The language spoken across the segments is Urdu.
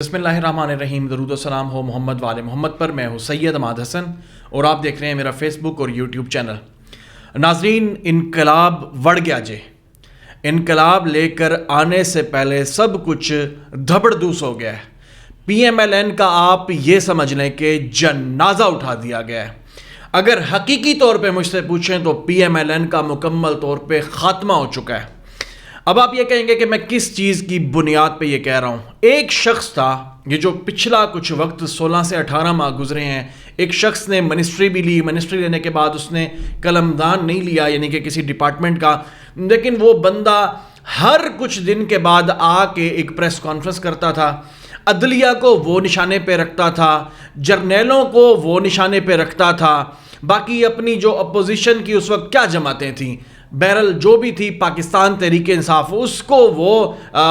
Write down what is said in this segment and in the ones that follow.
بسم اللہ الرحمن الرحیم. درود و سلام ہو محمد والے محمد پر. میں ہوں سید عماد حسن اور آپ دیکھ رہے ہیں میرا فیس بک اور یوٹیوب چینل. ناظرین, انقلاب وڑ گیا جے. انقلاب لے کر آنے سے پہلے سب کچھ دھبڑ دوس ہو گیا ہے. پی ایم ایل این کا آپ یہ سمجھ لیں کہ جنازہ اٹھا دیا گیا ہے. اگر حقیقی طور پہ مجھ سے پوچھیں تو پی ایم ایل این کا مکمل طور پہ خاتمہ ہو چکا ہے. اب آپ یہ کہیں گے کہ میں کس چیز کی بنیاد پہ یہ کہہ رہا ہوں. ایک شخص تھا, یہ جو پچھلا کچھ وقت 16 سے 18 ماہ گزرے ہیں, ایک شخص نے منسٹری بھی لی. منسٹری لینے کے بعد اس نے قلمدان نہیں لیا, یعنی کہ کسی ڈپارٹمنٹ کا, لیکن وہ بندہ ہر کچھ دن کے بعد آ کے ایک پریس کانفرنس کرتا تھا. عدلیہ کو وہ نشانے پہ رکھتا تھا, جرنیلوں کو وہ نشانے پہ رکھتا تھا, باقی اپنی جو اپوزیشن کی اس وقت کیا جماعتیں تھیں, بہرحال جو بھی تھی, پاکستان تحریک انصاف, اس کو وہ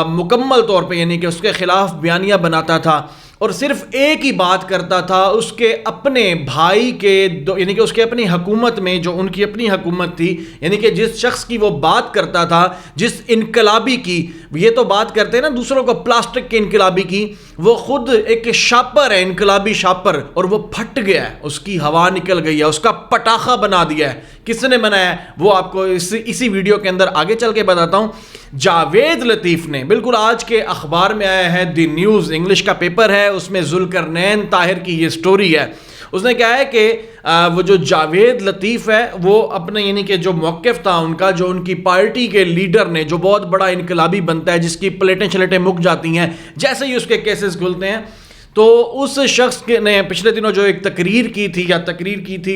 مکمل طور پہ یعنی کہ اس کے خلاف بیانیہ بناتا تھا. اور صرف ایک ہی بات کرتا تھا, اس کے اپنے بھائی کے یعنی کہ اس کے اپنی حکومت میں, جو ان کی اپنی حکومت تھی, یعنی کہ جس شخص کی وہ بات کرتا تھا, جس انقلابی کی, یہ تو بات کرتے ہیں نا دوسروں کو پلاسٹک کے انقلابی کی, وہ خود ایک شاپر ہے, انقلابی شاپر, اور وہ پھٹ گیا ہے, اس کی ہوا نکل گئی ہے, اس کا پٹاخہ بنا دیا ہے. کس نے بنایا ہے وہ آپ کو اسی ویڈیو کے اندر آگے چل کے بتاتا ہوں. جاوید لطیف نے, بالکل آج کے اخبار میں آیا ہے, دی نیوز انگلش کا پیپر ہے, اس میں ذوالقرنین طاہر کی یہ سٹوری ہے. اس نے کہا ہے کہ وہ جو جاوید لطیف ہے وہ اپنے یعنی کہ جو موقف تھا ان کا, جو ان کی پارٹی کے لیڈر نے, جو بہت بڑا انقلابی بنتا ہے, جس کی پلیٹیں چھلیٹیں مک جاتی ہیں جیسے ہی اس کے کیسز کھلتے ہیں, تو اس شخص نے پچھلے دنوں جو ایک تقریر کی تھی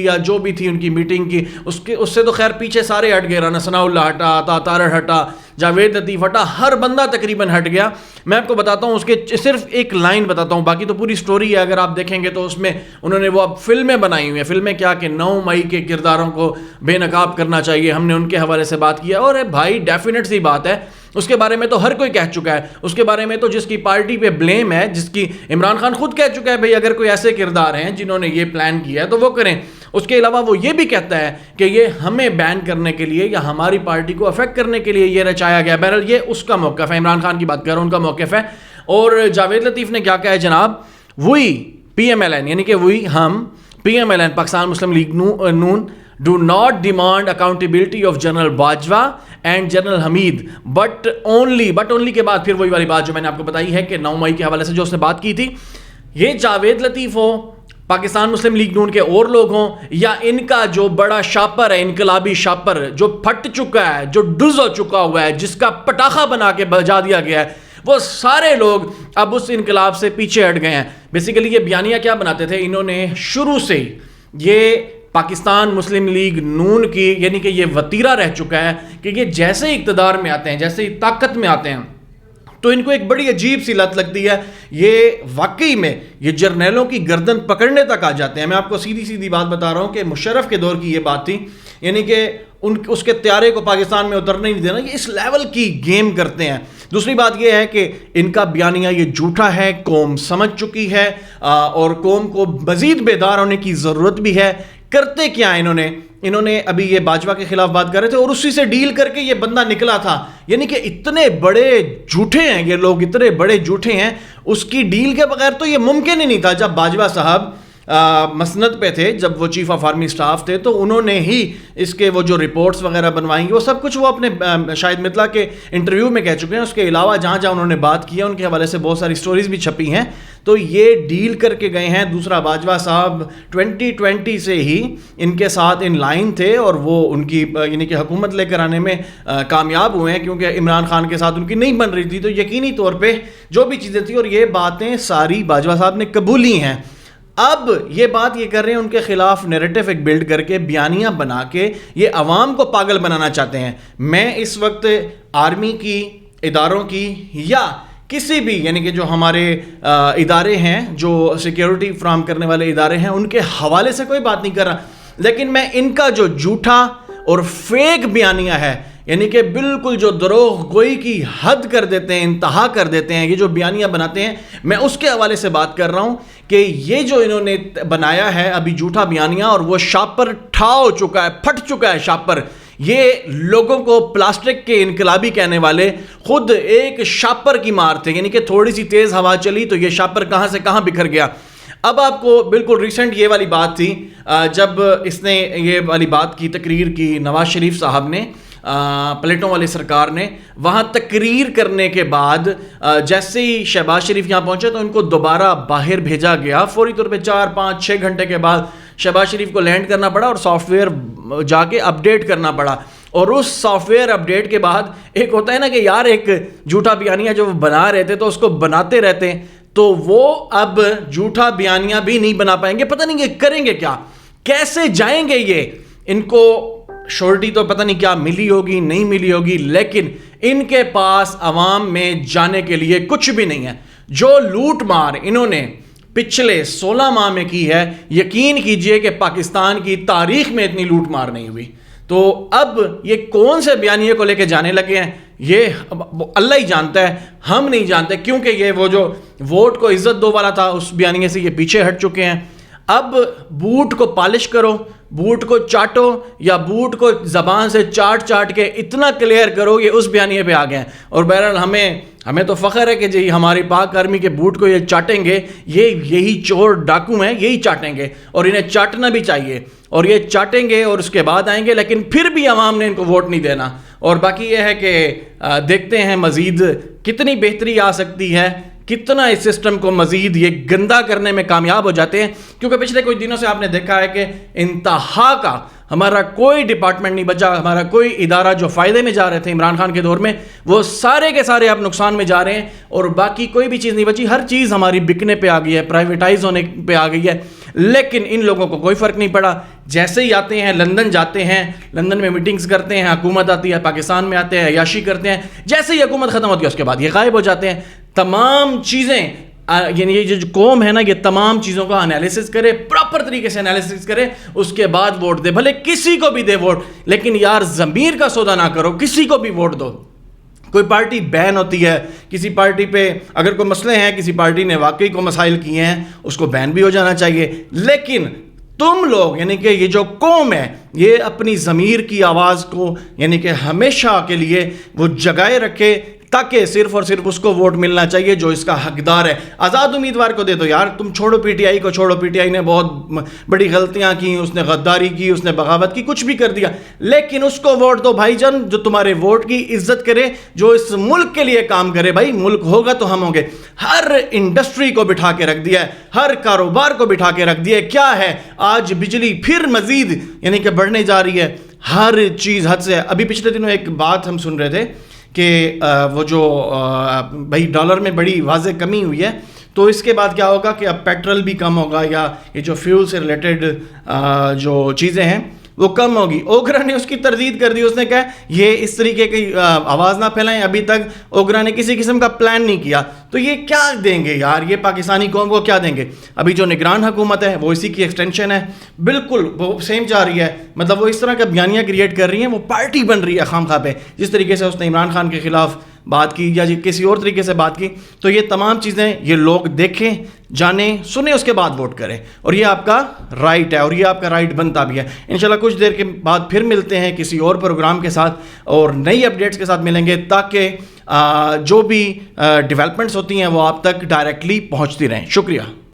یا جو بھی تھی ان کی میٹنگ کی, اس سے تو خیر پیچھے سارے ہٹ گئے. رانا ثناء اللہ ہٹا, عطا طارڑ ہٹا, جاوید لطیف ہٹا, ہر بندہ تقریباً ہٹ گیا. میں آپ کو بتاتا ہوں, اس کے صرف ایک لائن بتاتا ہوں, باقی تو پوری سٹوری ہے. اگر آپ دیکھیں گے تو اس میں انہوں نے وہ اب فلمیں بنائی ہوئی ہیں. فلمیں کیا کہ 9 مئی کے کرداروں کو بے نقاب کرنا چاہیے, ہم نے ان کے حوالے سے بات کیا. اور بھائی ڈیفینیٹ سی بات ہے, اس کے بارے میں تو ہر کوئی کہہ چکا ہے. اس کے بارے میں تو جس کی پارٹی پہ بلیم ہے, جس کی عمران خان خود کہہ چکا ہے بھئی اگر کوئی ایسے کردار ہیں جنہوں نے یہ پلان کیا ہے تو وہ کریں. اس کے علاوہ وہ یہ بھی کہتا ہے کہ یہ ہمیں بین کرنے کے لیے یا ہماری پارٹی کو افیکٹ کرنے کے لیے یہ رچایا گیا. بہرحال یہ اس کا موقف ہے, عمران خان کی بات کر رہا ہوں, ان کا موقف ہے. اور جاوید لطیف نے کیا کہا ہے جناب, we P M L N یعنی کہ وی ہم P M L N Pakistan Muslim League Noon do not demand accountability of General Bajwa and General Hamid but only کے بعد پھر وہی والی بات جو میں نے آپ کو بتائی ہے کہ 9 مئی کے حوالے سے جو اس نے بات کی تھی. یہ جاوید لطیف ہو, پاکستان مسلم لیگ نون کے اور لوگ ہوں, یا ان کا جو بڑا شاپر ہے, انقلابی شاپر, جو پھٹ چکا ہے, جو ڈز ہو چکا ہوا ہے, جس کا پٹاخہ بنا کے بجا دیا گیا ہے, وہ سارے لوگ اب اس انقلاب سے پیچھے ہٹ گئے ہیں. بیسیکلی یہ بیانیہ کیا بناتے تھے, انہوں نے شروع سے یہ پاکستان مسلم لیگ نون کی یعنی کہ یہ وتیرہ رہ چکا ہے کہ یہ جیسے ہی اقتدار میں آتے ہیں, جیسے ہی طاقت میں آتے ہیں, تو ان کو ایک بڑی عجیب سی لت لگتی ہے. یہ واقعی میں یہ جرنیلوں کی گردن پکڑنے تک آ جاتے ہیں. میں آپ کو سیدھی بات بتا رہا ہوں کہ مشرف کے دور کی یہ بات تھی, یعنی کہ اس کے طیارے کو پاکستان میں اترنے نہیں دینا. یہ اس لیول کی گیم کرتے ہیں. دوسری بات یہ ہے کہ ان کا بیانیہ یہ جھوٹا ہے, قوم سمجھ چکی ہے, اور قوم کو مزید بیدار ہونے کی ضرورت بھی ہے. کرتے کیا انہوں نے ابھی یہ باجوہ کے خلاف بات کر رہے تھے اور اسی سے ڈیل کر کے یہ بندہ نکلا تھا. یعنی کہ اتنے بڑے جھوٹے ہیں یہ لوگ, اتنے بڑے جھوٹے ہیں, اس کی ڈیل کے بغیر تو یہ ممکن ہی نہیں تھا. جب باجوہ صاحب مسند پہ تھے, جب وہ چیف آف آرمی سٹاف تھے, تو انہوں نے ہی اس کے وہ جو رپورٹس وغیرہ بنوائیں گے وہ سب کچھ وہ اپنے شاہد مطلع کے انٹرویو میں کہہ چکے ہیں. اس کے علاوہ جہاں انہوں نے بات کی ہے ان کے حوالے سے بہت ساری سٹوریز بھی چھپی ہیں, تو یہ ڈیل کر کے گئے ہیں. دوسرا, باجوہ صاحب 2020 سے ہی ان کے ساتھ ان لائن تھے اور وہ ان کی یعنی کہ حکومت لے کر آنے میں کامیاب ہوئے ہیں, کیونکہ عمران خان کے ساتھ ان کی نہیں بن رہی تھی. تو یقینی طور پہ جو بھی چیزیں تھیں, اور یہ باتیں ساری باجوہ صاحب نے قبولی ہیں. اب یہ بات یہ کر رہے ہیں ان کے خلاف نیریٹو ایک بلڈ کر کے, بیانیہ بنا کے یہ عوام کو پاگل بنانا چاہتے ہیں. میں اس وقت آرمی کی, اداروں کی, یا کسی بھی یعنی کہ جو ہمارے ادارے ہیں, جو سیکیورٹی فراہم کرنے والے ادارے ہیں, ان کے حوالے سے کوئی بات نہیں کر رہا, لیکن میں ان کا جو جھوٹا اور فیک بیانیہ ہے, یعنی کہ بالکل جو دروغ گوئی کی حد کر دیتے ہیں, انتہا کر دیتے ہیں, یہ جو بیانیہ بناتے ہیں, میں اس کے حوالے سے بات کر رہا ہوں کہ یہ جو انہوں نے بنایا ہے ابھی جھوٹا بیانیہ, اور وہ شاپر ٹھا ہو چکا ہے, پھٹ چکا ہے شاپر. یہ لوگوں کو پلاسٹک کے انقلابی کہنے والے خود ایک شاپر کی مار تھے، یعنی کہ تھوڑی سی تیز ہوا چلی تو یہ شاپر کہاں سے کہاں بکھر گیا۔ اب آپ کو بالکل ریسنٹ یہ والی بات تھی جب اس نے یہ والی بات کی، تقریر کی نواز شریف صاحب نے، پلیٹوں والے سرکار نے، وہاں تقریر کرنے کے بعد جیسے ہی شہباز شریف یہاں پہنچے تو ان کو دوبارہ باہر بھیجا گیا فوری طور پہ۔ 4-5-6 گھنٹے کے بعد شہباز شریف کو لینڈ کرنا پڑا اور سافٹ ویئر جا کے اپڈیٹ کرنا پڑا، اور اس سافٹ ویئر اپڈیٹ کے بعد ایک ہوتا ہے نا کہ یار ایک جھوٹا بیانیہ جو وہ بنا رہے تھے تو اس کو بناتے رہتے ہیں، تو وہ اب جھوٹا بیانیہ بھی نہیں بنا پائیں گے۔ پتہ نہیں یہ کریں گے کیا، کیسے جائیں گے یہ، ان کو شورٹی تو پتہ نہیں کیا ملی ہوگی نہیں ملی ہوگی، لیکن ان کے پاس عوام میں جانے کے لیے کچھ بھی نہیں ہے۔ جو لوٹ مار انہوں نے پچھلے 16 ماہ میں کی ہے، یقین کیجئے کہ پاکستان کی تاریخ میں اتنی لوٹ مار نہیں ہوئی۔ تو اب یہ کون سے بیانیے کو لے کے جانے لگے ہیں، یہ اللہ ہی جانتا ہے، ہم نہیں جانتے، کیونکہ یہ وہ جو ووٹ کو عزت دو والا تھا اس بیانیے سے یہ پیچھے ہٹ چکے ہیں۔ اب بوٹ کو پالش کرو، بوٹ کو چاٹو، یا بوٹ کو زبان سے چاٹ کے اتنا کلیئر کرو، یہ اس بیانیے پہ آ گئے ہیں۔ اور بہرحال ہمیں تو فخر ہے کہ جی ہماری پاک آرمی کے بوٹ کو یہ چاٹیں گے، یہی چور ڈاکو ہیں، یہی چاٹیں گے، اور انہیں چاٹنا بھی چاہیے، اور یہ چاٹیں گے اور اس کے بعد آئیں گے، لیکن پھر بھی عوام نے ان کو ووٹ نہیں دینا۔ اور باقی یہ ہے کہ دیکھتے ہیں مزید کتنی بہتری آ سکتی ہے، کتنا اس سسٹم کو مزید یہ گندا کرنے میں کامیاب ہو جاتے ہیں، کیونکہ پچھلے کچھ دنوں سے آپ نے دیکھا ہے کہ انتہا کا ہمارا کوئی ڈپارٹمنٹ نہیں بچا، ہمارا کوئی ادارہ جو فائدے میں جا رہے تھے عمران خان کے دور میں، وہ سارے کے سارے اب نقصان میں جا رہے ہیں، اور باقی کوئی بھی چیز نہیں بچی، ہر چیز ہماری بکنے پہ آ گئی ہے، پرائیویٹائز ہونے پہ آ گئی ہے، لیکن ان لوگوں کو کوئی فرق نہیں پڑا۔ جیسے ہی آتے ہیں لندن جاتے ہیں، لندن میں میٹنگز کرتے ہیں، حکومت آتی ہے، پاکستان میں آتے ہیں، عیاشی کرتے ہیں، جیسے ہی حکومت ختم ہوتی ہے اس کے بعد یہ غائب ہو جاتے ہیں۔ تمام چیزیں یعنی یہ جو قوم ہے نا، یہ تمام چیزوں کا انالیسس کرے، پراپر طریقے سے انالیسس کرے، اس کے بعد ووٹ دے، بھلے کسی کو بھی دے ووٹ، لیکن یار ضمیر کا سودا نہ کرو، کسی کو بھی ووٹ دو۔ کوئی پارٹی بین ہوتی ہے، کسی پارٹی پہ اگر کوئی مسئلے ہیں، کسی پارٹی نے واقعی کوئی مسائل کیے ہیں، اس کو بین بھی ہو جانا چاہیے، لیکن تم لوگ یعنی کہ یہ جو قوم ہے یہ اپنی ضمیر کی آواز کو یعنی کہ ہمیشہ کے لیے وہ جگائے رکھے، تاکہ صرف اور صرف اس کو ووٹ ملنا چاہیے جو اس کا حقدار ہے۔ آزاد امیدوار کو دے دو یار، تم چھوڑو پی ٹی آئی کو، چھوڑو، پی ٹی آئی نے بہت بڑی غلطیاں کی، اس نے غداری کی، اس نے بغاوت کی، کچھ بھی کر دیا، لیکن اس کو ووٹ دو بھائی جان جو تمہارے ووٹ کی عزت کرے، جو اس ملک کے لیے کام کرے۔ بھائی ملک ہوگا تو ہم ہوں گے۔ ہر انڈسٹری کو بٹھا کے رکھ دیا ہے، ہر کاروبار کو بٹھا کے رکھ دیا ہے۔ کیا ہے آج بجلی پھر مزید یعنی کہ بڑھنے جا رہی ہے، ہر چیز حد سے۔ ابھی پچھلے دنوں ایک بات ہم سن رہے تھے کہ وہ جو بھائی ڈالر میں بڑی واضح کمی ہوئی ہے، تو اس کے بعد کیا ہوگا کہ اب پیٹرول بھی کم ہوگا، یا یہ جو فیول سے ریلیٹڈ جو چیزیں ہیں وہ کم ہوگی۔ اوگرا نے اس کی تردید کر دی، اس نے کہا یہ اس طریقے کی آواز نہ پھیلائیں، ابھی تک اوگرا نے کسی قسم کا پلان نہیں کیا، تو یہ کیا دیں گے یار، یہ پاکستانی قوم کو کیا دیں گے؟ ابھی جو نگران حکومت ہے وہ اسی کی ایکسٹینشن ہے، بالکل وہ سیم جا رہی ہے، مطلب وہ اس طرح کا بیانیہ کریٹ کر رہی ہیں، وہ پارٹی بن رہی ہے خام خواہ پہ، جس طریقے سے اس نے عمران خان کے خلاف بات کی یا کسی اور طریقے سے بات کی۔ تو یہ تمام چیزیں یہ لوگ دیکھیں، جانیں، سنیں، اس کے بعد ووٹ کریں، اور یہ آپ کا رائٹ ہے، اور یہ آپ کا رائٹ بنتا بھی ہے۔ انشاءاللہ کچھ دیر کے بعد پھر ملتے ہیں کسی اور پروگرام کے ساتھ اور نئی اپڈیٹس کے ساتھ ملیں گے، تاکہ جو بھی ڈیولپمنٹس ہوتی ہیں وہ آپ تک ڈائریکٹلی پہنچتی رہیں۔ شکریہ۔